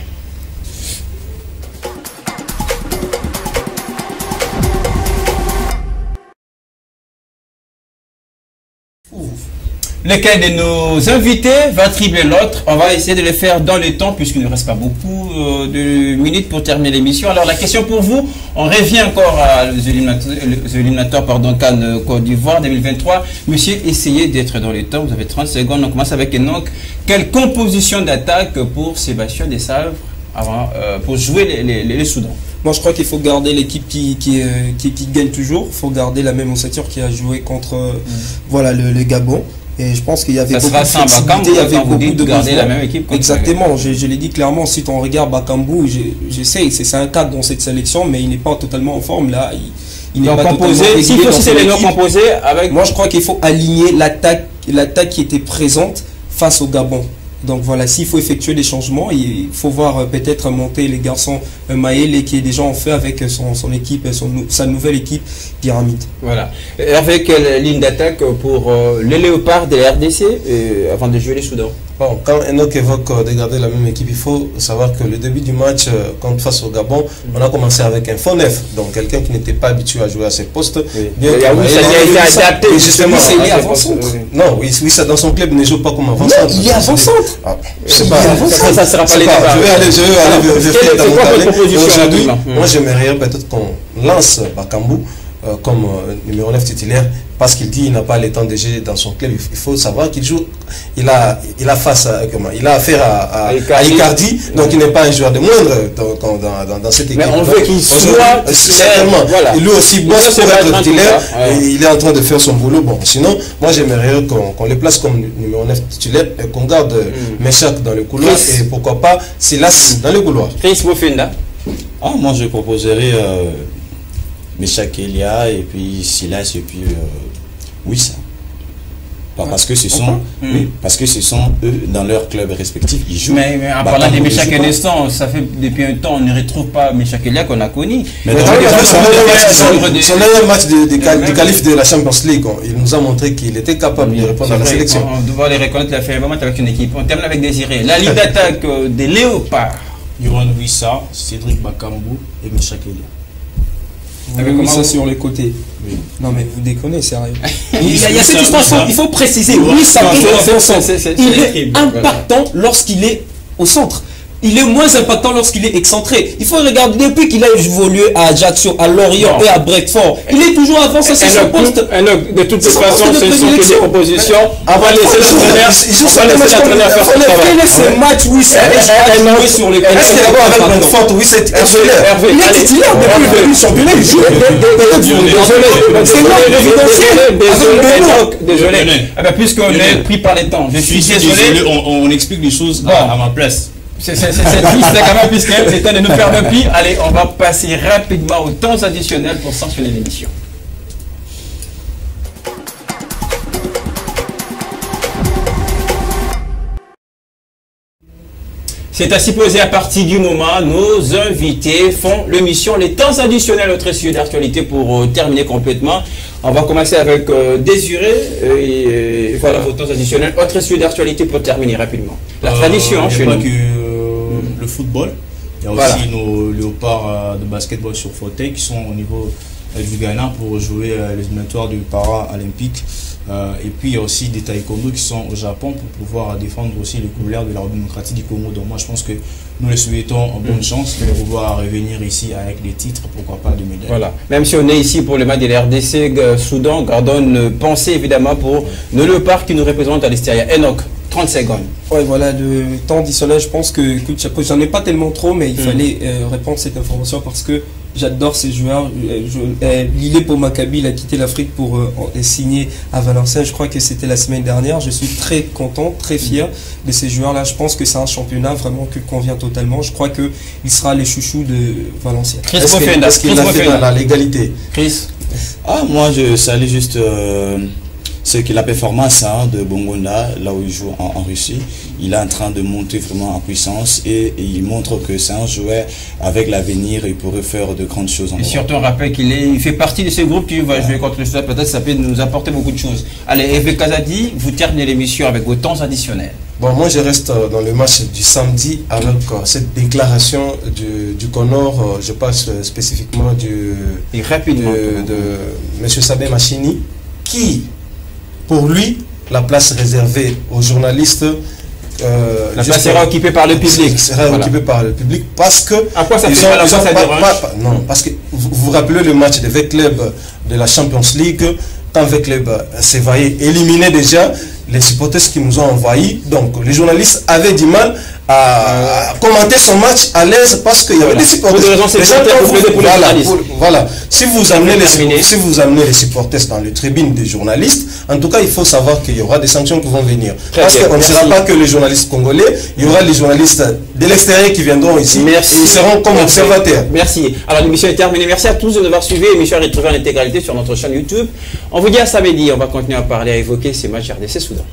A: Lequel de nos invités va tripler l'autre? On va essayer de le faire dans le temps puisqu'il ne reste pas beaucoup de minutes pour terminer l'émission. Alors la question pour vous, on revient encore à l'éliminateur CAN Côte d'Ivoire 2023. Monsieur, essayez d'être dans le temps, vous avez 30 secondes. On commence avec Enoch. Quelle composition d'attaque pour Sébastien Desailly pour jouer les Soudans?
C: Moi, je crois qu'il faut garder l'équipe qui gagne toujours. Il faut garder la même ossature qui a joué contre voilà, le Gabon. Et je pense qu'il y avait beaucoup de flexibilité, il y avait beaucoup de garder la même équipe. Exactement, je l'ai dit clairement. Si on regarde Bakambu, je sais, c'est un cadre dans cette sélection, mais il n'est pas totalement en forme là. Il n'est pas composé.
A: S'il faut citer les noms composés avec.
C: Moi, je crois qu'il faut aligner l'attaque qui était présente face au Gabon. Donc voilà, s'il faut effectuer des changements, il faut voir peut-être monter les garçons Maël qui est déjà en feu avec son équipe, sa nouvelle équipe Pyramide.
A: Voilà. Hervé, quelle ligne d'attaque pour les Léopards de la RDC avant de jouer les Soudans?
E: Bon, quand Enoch évoque de garder la même équipe, il faut savoir que le début du match face au Gabon, on a commencé avec un faux neuf, donc quelqu'un qui n'était pas habitué à jouer à ses postes.
A: Oui. Bien ça a été adapté.
C: Justement, il est avant-centre.
E: Non, oui, ça dans son club il ne joue pas comme avant-centre.
C: Il est avant-centre.
E: Je sais pas.
A: Ça ne sera pas les débats.
E: Je vais aller vérifier dans mon talent. Aujourd'hui, moi j'aimerais peut-être qu'on lance Bakambu comme numéro 9 titulaire parce qu'il dit qu'il n'a pas le temps de jouer dans son club. Il faut savoir qu'il joue, il a affaire à Icardi, donc il n'est pas un joueur de moindre dans cette équipe.
A: Mais on veut qu'il soit
E: certainement. Voilà. Lui aussi bosse pour être titulaire et il est en train de faire son boulot. Bon, sinon, moi j'aimerais qu'on le place comme numéro 9 titulaire et qu'on garde Meshak dans le couloir et pourquoi pas Silas dans le couloir.
A: Chris Mofinda.
B: Moi je proposerais Meshak Elia et puis Silas et puis Wissa. Parce que ce sont eux dans leur club respectif, ils jouent.
A: Mais en parlant de Meshak Elia, ça fait depuis un temps on ne retrouve pas Meshak Elia qu'on a connu.
E: Mais son dernier match du qualif de la Champions League, il nous a montré qu'il était capable de répondre à la sélection.
A: On doit les reconnaître, il a fait un bon match avec une équipe. On termine avec Désiré. La ligne d'attaque des Léopards.
D: Yohan Wissa, Cédric Bakambu et Meshak Elia.
C: Avec ça sur les côtés. Oui. Non mais vous déconnez, sérieux. Il y a cette histoire, il faut préciser. Oui, ça il est impactant lorsqu'il est au centre. Il est moins impactant lorsqu'il est excentré. Il faut regarder depuis qu'il a évolué à Ajaccio, à Lorient et à Brentford. Il est toujours avant ça, c'est son poste.
A: De toutes les façons, ce sont que des propositions. On va laisser l'entraîneur faire son travail.
C: Quel est ce match où il s'est joué sur les côtés?
E: Est-ce qu'il y a avec Brentford, oui, c'est titulaire.
C: Il est titulaire depuis le début du championnat. Il joue.
A: Désolé. Puisqu'on est pris par les temps, je suis désolé.
D: On explique les choses à ma place.
A: C'est quand même puisque c'est temps de nous faire le pire. Allez, on va passer rapidement au temps additionnel pour sanctionner l'émission. C'est à s'y poser à partir du moment nos invités font l'émission Les temps additionnels, autre sujet d'actualité pour terminer complètement. On va commencer avec Désiré et voilà vos temps additionnels, autre sujet d'actualité pour terminer rapidement. La tradition chez nous.
D: Le football, il y a aussi nos léopards de basketball sur fauteuil qui sont au niveau du Ghana pour jouer les éliminatoires du para-olympique. Et puis il y a aussi des taekwondo qui sont au Japon pour pouvoir défendre aussi les couleurs de la démocratie du Congo. Donc moi je pense que nous les souhaitons bonne chance de pouvoir revenir ici avec des titres, pourquoi pas de médailles.
A: Voilà. Même si on est ici pour le match de la RDC Soudan, gardons une pensée évidemment pour nos léopards qui nous représentent à l'extérieur. Enoch, 30 secondes.
C: Ouais, voilà, le temps additionnel, je pense que j'en ai pas tellement trop, mais il fallait répondre à cette information parce que j'adore ces joueurs. Lilé pour Maccabi, il a quitté l'Afrique pour signer à Valenciennes. Je crois que c'était la semaine dernière. Je suis très content, très fier de ces joueurs-là. Je pense que c'est un championnat vraiment qui convient totalement. Je crois qu'il sera les chouchous de Valenciennes.
E: Est-ce qu'il a fait la légalité?
A: Chris?
B: Moi, je salue juste ce que la performance de Bongonda, là où il joue en Russie, il est en train de monter vraiment en puissance et il montre que c'est un joueur avec l'avenir et il pourrait faire de grandes choses en Europe.
A: Et surtout, on rappelle qu'il fait partie de ce groupe qui va jouer contre le Stade. Peut-être ça peut nous apporter beaucoup de choses. Allez, Hervé Kazadi, vous terminez l'émission avec vos temps additionnels.
E: Bon, moi je reste dans le match du samedi avec cette déclaration du Connor, je passe spécifiquement de M. Sabé Machini, qui, pour lui, la place réservée aux journalistes,
A: la place sera occupée par le public.
E: Sera occupée par le public parce que.
A: À quoi ça fait mal?
E: Non, parce que vous vous rappelez le match de V-Club de la Champions League, quand V-Club s'est éliminé déjà les supporters qui nous ont envahis. Donc les journalistes avaient du mal à commenter son match à l'aise parce qu'il y avait des supporters. Voilà. Si vous amenez les supporters dans les tribunes des journalistes, en tout cas, il faut savoir qu'il y aura des sanctions qui vont venir. Parce qu'on ne sera pas que les journalistes congolais, il y aura les journalistes de l'extérieur qui viendront ici et ils seront comme observateurs.
A: Merci. Alors l'émission est terminée. Merci à tous de nous avoir suivis. L'émission est retrouvée en intégralité sur notre chaîne YouTube. On vous dit à samedi. On va continuer à parler, à évoquer ces matchs RDC Soudan.